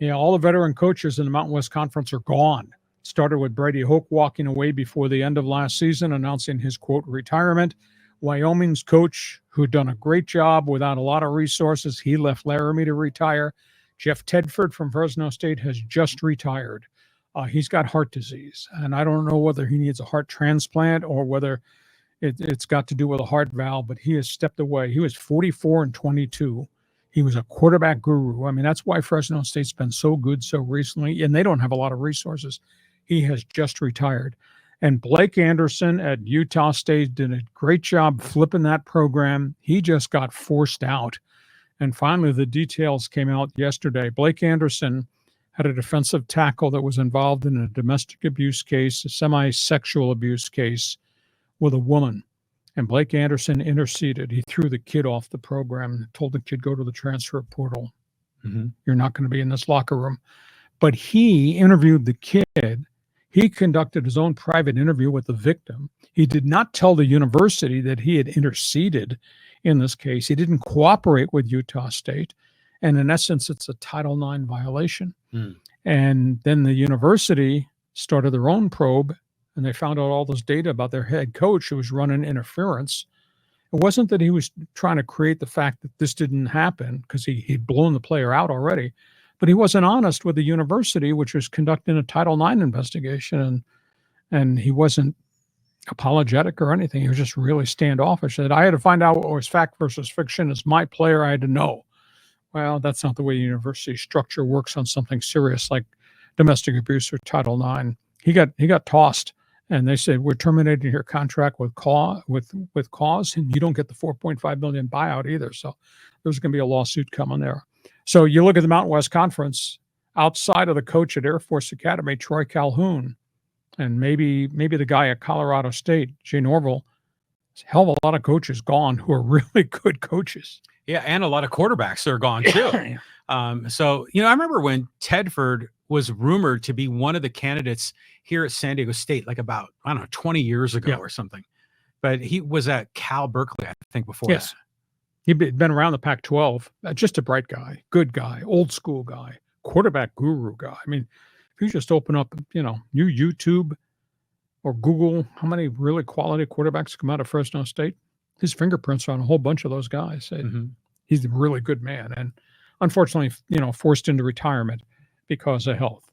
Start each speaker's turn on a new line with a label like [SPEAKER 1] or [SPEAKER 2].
[SPEAKER 1] Yeah, all the veteran coaches in the Mountain West Conference are gone. Started with Brady Hoke walking away before the end of last season, announcing his, quote, retirement. Wyoming's coach, who'd done a great job without a lot of resources, he left Laramie to retire. Jeff Tedford from Fresno State has just retired. He's got heart disease, and I don't know whether he needs a heart transplant or whether it's got to do with a heart valve, but he has stepped away. He was 44 and 22. He was a quarterback guru. I mean, that's why Fresno State's been so good so recently, and they don't have a lot of resources. He has just retired. And Blake Anderson at Utah State did a great job flipping that program. He just got forced out. And finally, the details came out yesterday. Blake Anderson had a defensive tackle that was involved in a domestic abuse case, a semi-sexual abuse case with a woman. And Blake Anderson interceded. He threw the kid off the program and told the kid, go to the transfer portal. Mm-hmm. You're not going to be in this locker room. But he interviewed the kid. He conducted his own private interview with the victim. He did not tell the university that he had interceded in this case. He didn't cooperate with Utah State. And in essence, it's a Title IX violation. And then the university started their own probe, and they found out all this data about their head coach who was running interference. It wasn't that he was trying to create the fact that this didn't happen because he'd blown the player out already, but he wasn't honest with the university, which was conducting a Title IX investigation, and he wasn't apologetic or anything. He was just really standoffish. That I had to find out what was fact versus fiction. As my player, I had to know. Well, that's not the way university structure works on something serious like domestic abuse or Title IX. He got tossed, and they said, we're terminating your contract with cause, and you don't get the $4.5 million buyout either. So there's going to be a lawsuit coming there. So you look at the Mountain West Conference, outside of the coach at Air Force Academy, Troy Calhoun, and maybe the guy at Colorado State, Jay Norville, hell of a lot of coaches gone who are really good coaches.
[SPEAKER 2] Yeah, and a lot of quarterbacks are gone too. So, I remember when Tedford was rumored to be one of the candidates here at San Diego State, like about, 20 years ago or something. But he was at Cal Berkeley, I think, before that.
[SPEAKER 1] He'd been around the Pac-12, just a bright guy, good guy, old school guy, quarterback guru guy. I mean, if you just open up, new YouTube or Google, how many really quality quarterbacks come out of Fresno State? His fingerprints are on a whole bunch of those guys. He's a really good man. And unfortunately, forced into retirement because of health.